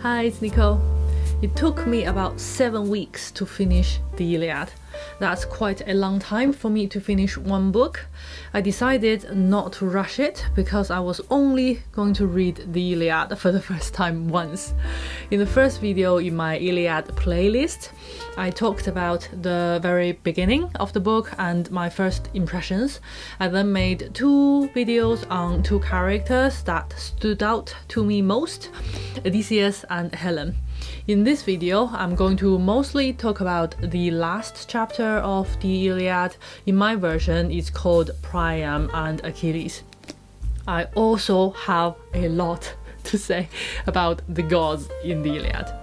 Hi, it's Nicole. It took me about 7 weeks to finish the Iliad. That's quite a long time for me to finish one book. I decided not to rush it because I was only going to read the Iliad for the first time once. In the first video in my Iliad playlist, I talked about the very beginning of the book and my first impressions. I then made 2 videos on 2 characters that stood out to me most, Odysseus and Helen. In this video, I'm going to mostly talk about the last chapter of the Iliad. In my version, it's called Priam and Achilles. I also have a lot to say about the gods in the Iliad.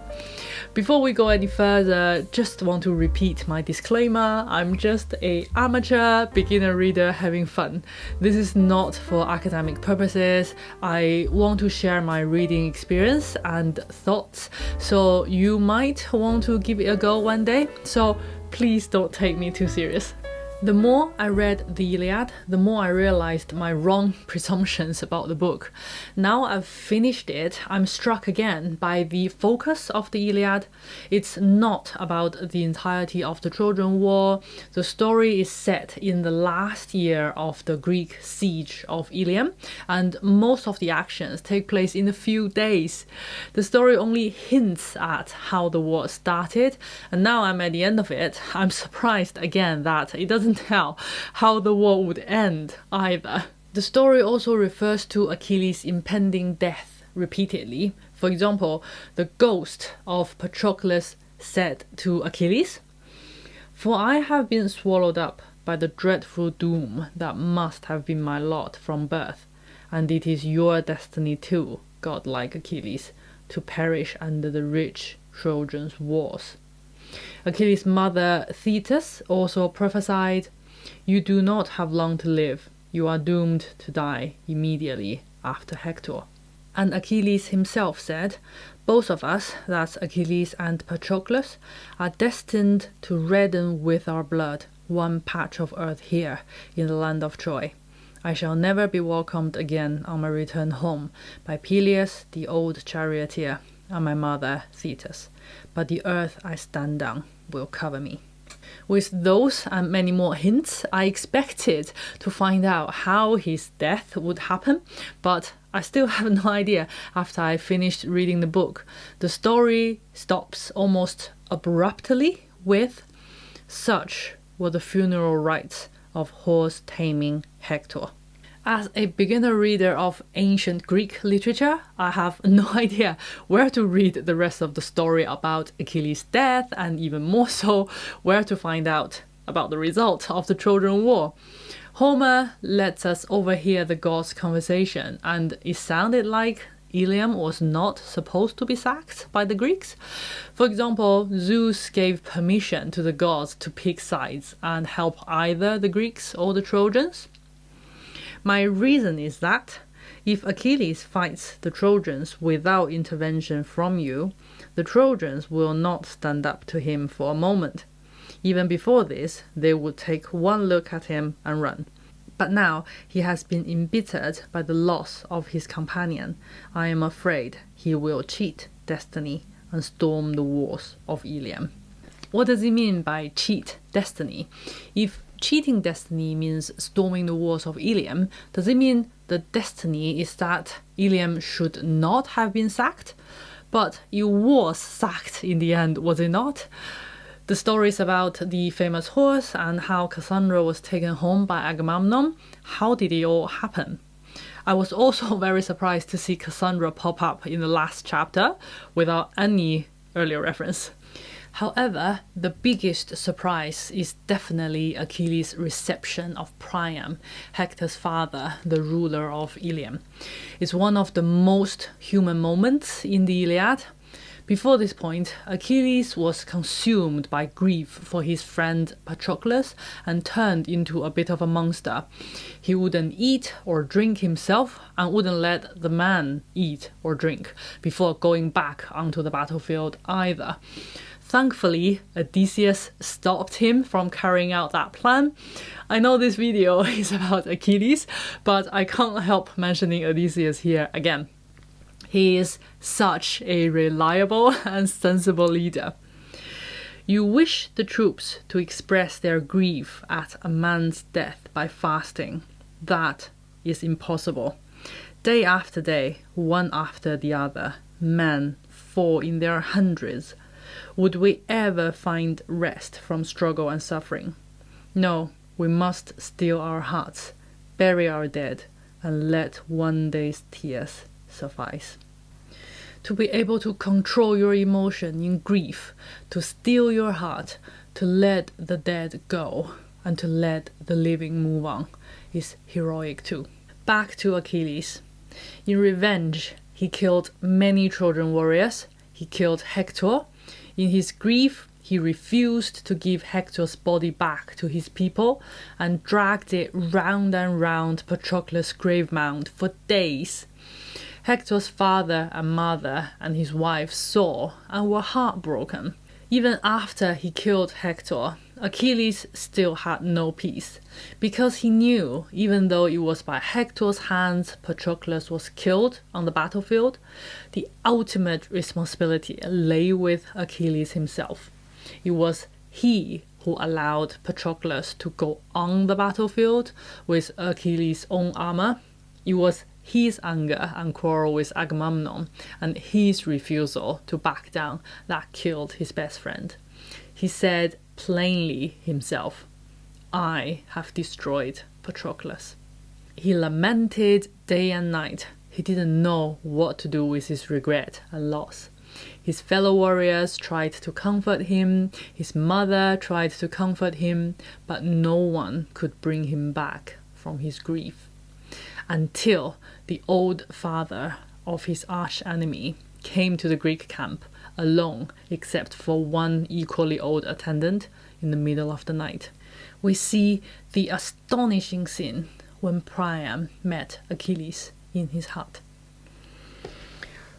Before we go any further, just want to repeat my disclaimer. I'm just an amateur beginner reader having fun. This is not for academic purposes. I want to share my reading experience and thoughts, so you might want to give it a go one day, so please don't take me too serious. The more I read the Iliad, the more I realized my wrong presumptions about the book. Now I've finished it, I'm struck again by the focus of the Iliad. It's not about the entirety of the Trojan War. The story is set in the last year of the Greek siege of Ilium, and most of the actions take place in a few days. The story only hints at how the war started, and now I'm at the end of it. I'm surprised again that it doesn't tell how the war would end either. The story also refers to Achilles' impending death repeatedly. For example, the ghost of Patroclus said to Achilles, "For I have been swallowed up by the dreadful doom that must have been my lot from birth, and it is your destiny too, godlike Achilles, to perish under the rich Trojans' wars." Achilles' mother Thetis also prophesied, "You do not have long to live. You are doomed to die immediately after Hector." And Achilles himself said, "Both of us, that's Achilles and Patroclus, are destined to redden with our blood one patch of earth here in the land of Troy. I shall never be welcomed again on my return home by Peleus, the old charioteer, and my mother Thetis, but the earth I stand on will cover me." With those and many more hints, I expected to find out how his death would happen, but I still have no idea after I finished reading the book. The story stops almost abruptly with, "Such were the funeral rites of horse-taming Hector." As a beginner reader of ancient Greek literature, I have no idea where to read the rest of the story about Achilles' death, and even more so, where to find out about the result of the Trojan War. Homer lets us overhear the gods' conversation, and it sounded like Ilium was not supposed to be sacked by the Greeks. For example, Zeus gave permission to the gods to pick sides and help either the Greeks or the Trojans. My reason is that if Achilles fights the Trojans without intervention from you, the Trojans will not stand up to him for a moment. Even before this, they would take one look at him and run. But now he has been embittered by the loss of his companion. I am afraid he will cheat destiny and storm the walls of Ilium. What does he mean by cheat destiny? If cheating destiny means storming the walls of Ilium, does it mean the destiny is that Ilium should not have been sacked? But it was sacked in the end, was it not? The stories about the famous horse and how Cassandra was taken home by Agamemnon, how did it all happen? I was also very surprised to see Cassandra pop up in the last chapter without any earlier reference. However, the biggest surprise is definitely Achilles' reception of Priam, Hector's father, the ruler of Ilium. It's one of the most human moments in the Iliad. Before this point, Achilles was consumed by grief for his friend Patroclus and turned into a bit of a monster. He wouldn't eat or drink himself and wouldn't let the man eat or drink before going back onto the battlefield either. Thankfully, Odysseus stopped him from carrying out that plan. I know this video is about Achilles, but I can't help mentioning Odysseus here again. He is such a reliable and sensible leader. You wish the troops to express their grief at a man's death by fasting. That is impossible. Day after day, one after the other, men fall in their hundreds. Would we ever find rest from struggle and suffering? No, we must still our hearts, bury our dead, and let one day's tears suffice. To be able to control your emotion in grief, to still your heart, to let the dead go, and to let the living move on, is heroic too. Back to Achilles. In revenge, he killed many Trojan warriors. He killed Hector. In his grief, he refused to give Hector's body back to his people and dragged it round and round Patroclus' grave mound for days. Hector's father and mother and his wife saw and were heartbroken. Even after he killed Hector, Achilles still had no peace, because he knew, even though it was by Hector's hands Patroclus was killed on the battlefield, the ultimate responsibility lay with Achilles himself. It was he who allowed Patroclus to go on the battlefield with Achilles' own armor. It was his anger and quarrel with Agamemnon and his refusal to back down that killed his best friend. He said plainly himself, "I have destroyed Patroclus." He lamented day and night. He didn't know what to do with his regret and loss. His fellow warriors tried to comfort him, his mother tried to comfort him, but no one could bring him back from his grief. Until the old father of his arch-enemy came to the Greek camp alone, except for one equally old attendant, in the middle of the night. We see the astonishing scene when Priam met Achilles in his hut.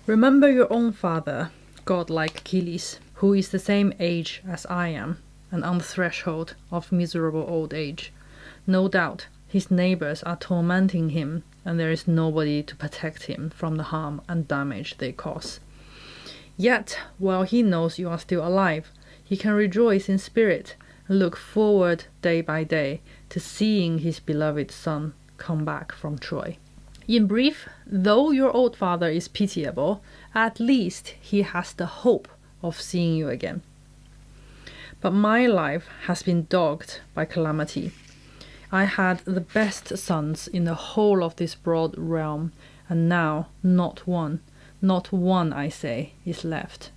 Remember your own father, godlike Achilles, who is the same age as I am, and on the threshold of miserable old age. No doubt his neighbors are tormenting him, and there is nobody to protect him from the harm and damage they cause. Yet, while he knows you are still alive, he can rejoice in spirit and look forward day by day to seeing his beloved son come back from Troy. In brief, though your old father is pitiable, at least he has the hope of seeing you again. But my life has been dogged by calamity. I had the best sons in the whole of this broad realm, and now not one, I say, is left.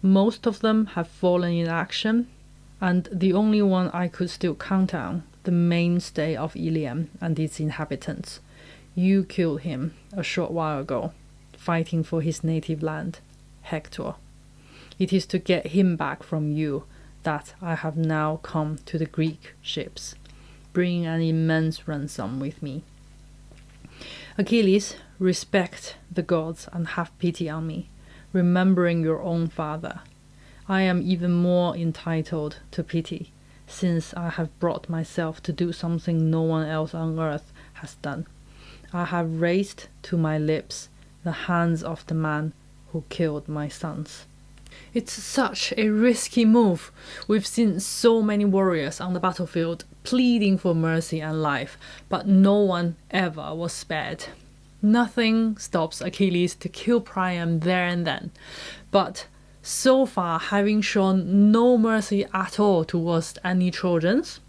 Most of them have fallen in action, and the only one I could still count on, the mainstay of Iliad and its inhabitants. You killed him a short while ago, fighting for his native land, Hector. It is to get him back from you that I have now come to the Greek ships. Bring an immense ransom with me. Achilles, respect the gods and have pity on me, remembering your own father. I am even more entitled to pity, since I have brought myself to do something no one else on earth has done. I have raised to my lips the hands of the man who killed my sons. It's such a risky move. We've seen so many warriors on the battlefield pleading for mercy and life, but no one ever was spared. Nothing stops Achilles to kill Priam there and then, but so far having shown no mercy at all towards any Trojans.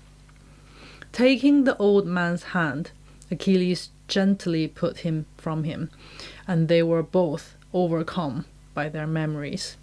Taking the old man's hand, Achilles gently put him from him, and they were both overcome by their memories.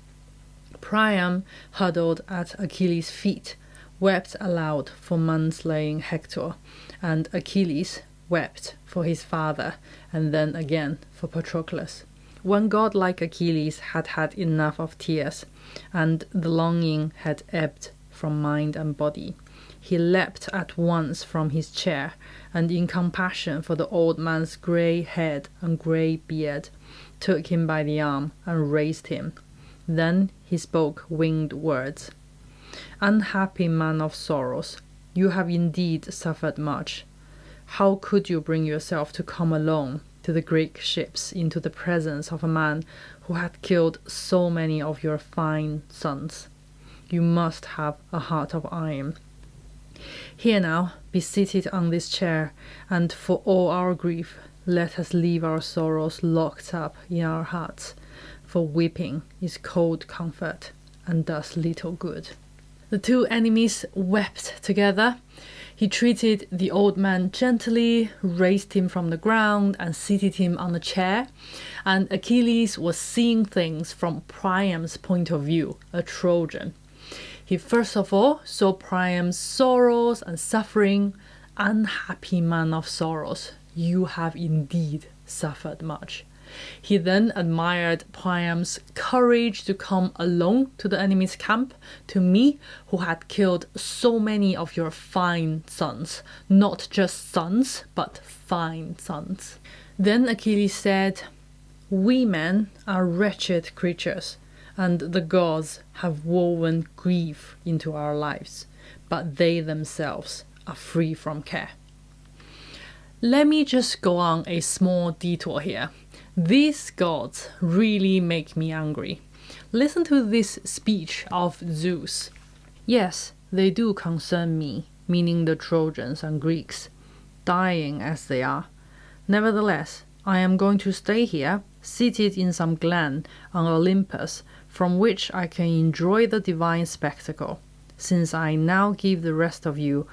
Priam huddled at Achilles' feet, wept aloud for manslaying Hector, and Achilles wept for his father, and then again for Patroclus. When god like Achilles had had enough of tears, and the longing had ebbed from mind and body, he leapt at once from his chair, and in compassion for the old man's grey head and grey beard, took him by the arm and raised him. Then he spoke winged words. "Unhappy man of sorrows, you have indeed suffered much. How could you bring yourself to come alone, to the Greek ships into the presence of a man who had killed so many of your fine sons. You must have a heart of iron. Here now, be seated on this chair, and for all our grief, let us leave our sorrows locked up in our hearts, for weeping is cold comfort and does little good. The two enemies wept together. He treated the old man gently, raised him from the ground, and seated him on a chair. And Achilles was seeing things from Priam's point of view, a Trojan. He first of all saw Priam's sorrows and suffering. Unhappy man of sorrows, you have indeed suffered much. He then admired Priam's courage to come alone to the enemy's camp, to me, who had killed so many of your fine sons, not just sons, but fine sons. Then Achilles said, we men are wretched creatures, and the gods have woven grief into our lives, but they themselves are free from care. Let me just go on a small detour here. These gods really make me angry. Listen to this speech of Zeus. Yes, they do concern me, meaning the Trojans and Greeks, dying as they are. Nevertheless, I am going to stay here, seated in some glen on Olympus, from which I can enjoy the divine spectacle, since I now give the rest of you,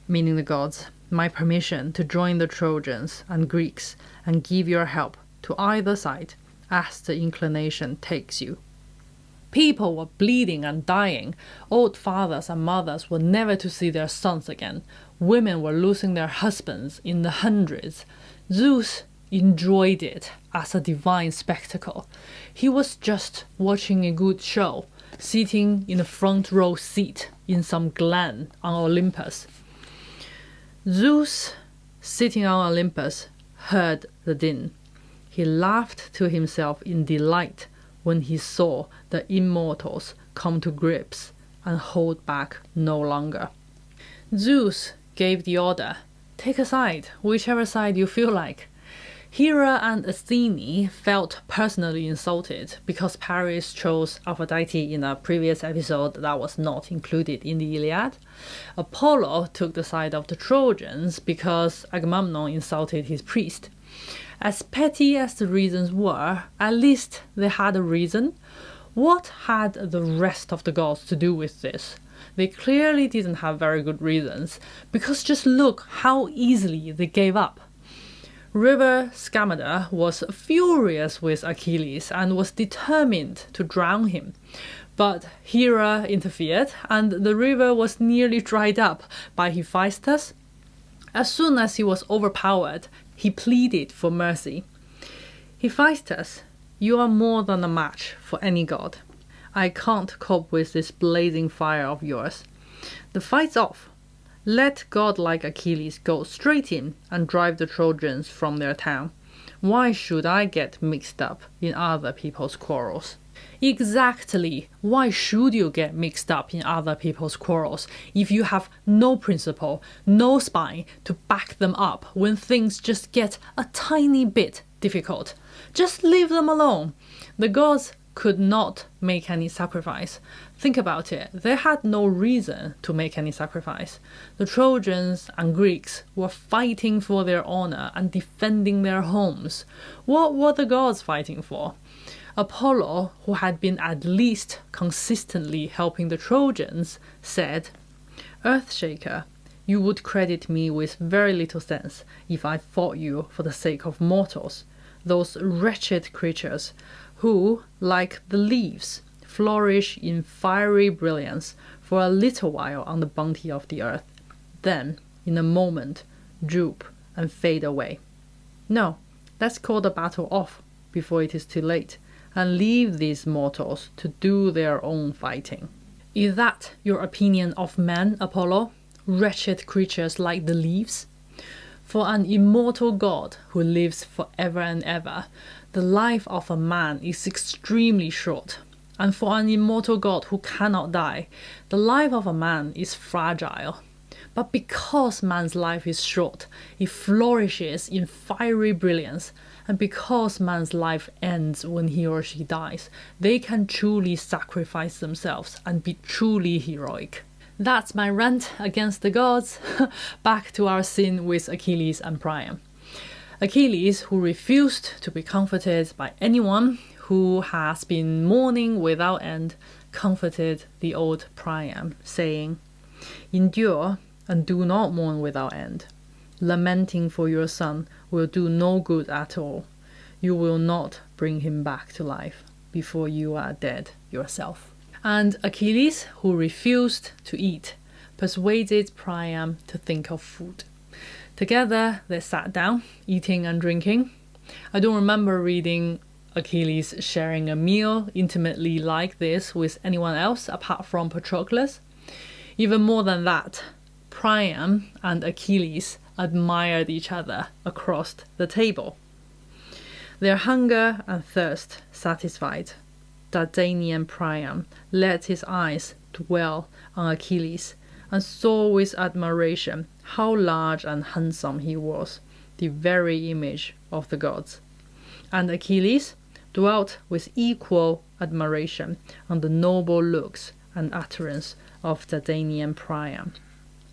meaning the gods, my permission to join the Trojans and Greeks and give your help to either side as the inclination takes you. People were bleeding and dying. Old fathers and mothers were never to see their sons again. Women were losing their husbands in the hundreds. Zeus enjoyed it as a divine spectacle. He was just watching a good show, sitting in a front row seat in some glen on Olympus. Zeus, sitting on Olympus, heard the din. He laughed to himself in delight when he saw the immortals come to grips and hold back no longer. Zeus gave the order, take a side, whichever side you feel like. Hera and Athene felt personally insulted because Paris chose Aphrodite in a previous episode that was not included in the Iliad. Apollo took the side of the Trojans because Agamemnon insulted his priest. As petty as the reasons were, at least they had a reason. What had the rest of the gods to do with this? They clearly didn't have very good reasons, because just look how easily they gave up. River Scamander was furious with Achilles and was determined to drown him. But Hera interfered, and the river was nearly dried up by Hephaestus. As soon as he was overpowered, he pleaded for mercy. Hephaestus, you are more than a match for any god. I can't cope with this blazing fire of yours. The fight's off. Let god like Achilles go straight in and drive the Trojans from their town. Why should I get mixed up in other people's quarrels? Exactly. Why should you get mixed up in other people's quarrels if you have no principle, no spine to back them up when things just get a tiny bit difficult? Just leave them alone. The gods could not make any sacrifice. Think about it. They had no reason to make any sacrifice. The Trojans and Greeks were fighting for their honor and defending their homes. What were the gods fighting for? Apollo, who had been at least consistently helping the Trojans, said, Earthshaker, you would credit me with very little sense if I fought you for the sake of mortals, those wretched creatures who, like the leaves, flourish in fiery brilliance for a little while on the bounty of the earth, then, in a moment, droop and fade away. No, let's call the battle off before it is too late, and leave these mortals to do their own fighting. Is that your opinion of men, Apollo? Wretched creatures like the leaves? For an immortal god who lives forever and ever, the life of a man is extremely short. And for an immortal god who cannot die, the life of a man is fragile. But because man's life is short, it flourishes in fiery brilliance. And because man's life ends when he or she dies, they can truly sacrifice themselves and be truly heroic. That's my rant against the gods. Back to our scene with Achilles and Priam. Achilles, who refused to be comforted by anyone, who has been mourning without end, comforted the old Priam, saying, "Endure and do not mourn without end. Lamenting for your son will do no good at all. You will not bring him back to life before you are dead yourself." And Achilles, who refused to eat, persuaded Priam to think of food. Together they sat down, eating and drinking. I don't remember reading Achilles sharing a meal intimately like this with anyone else apart from Patroclus. Even more than that, Priam and Achilles admired each other across the table. Their hunger and thirst satisfied, Dardanian Priam let his eyes dwell on Achilles and saw with admiration how large and handsome he was, the very image of the gods. And Achilles dwelt with equal admiration on the noble looks and utterance of Dardanian Priam.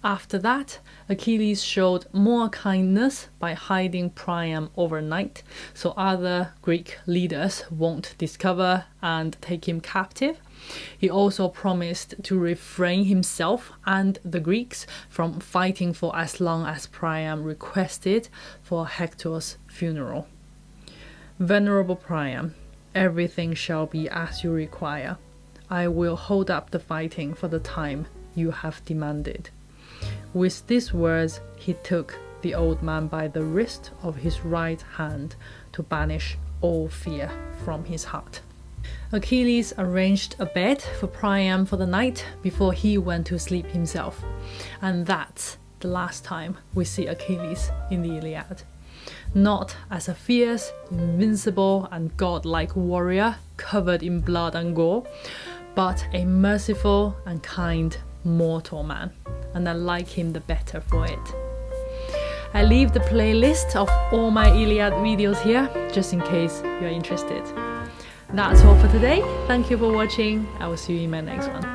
After that, Achilles showed more kindness by hiding Priam overnight so other Greek leaders won't discover and take him captive. He also promised to refrain himself and the Greeks from fighting for as long as Priam requested for Hector's funeral. "Venerable Priam, everything shall be as you require. I will hold up the fighting for the time you have demanded." With these words, he took the old man by the wrist of his right hand to banish all fear from his heart. Achilles arranged a bed for Priam for the night before he went to sleep himself. And that's the last time we see Achilles in the Iliad. Not as a fierce, invincible, and godlike warrior covered in blood and gore, but a merciful and kind mortal man. And I like him the better for it. I leave the playlist of all my Iliad videos here, just in case you're interested. That's all for today. Thank you for watching. I will see you in my next one.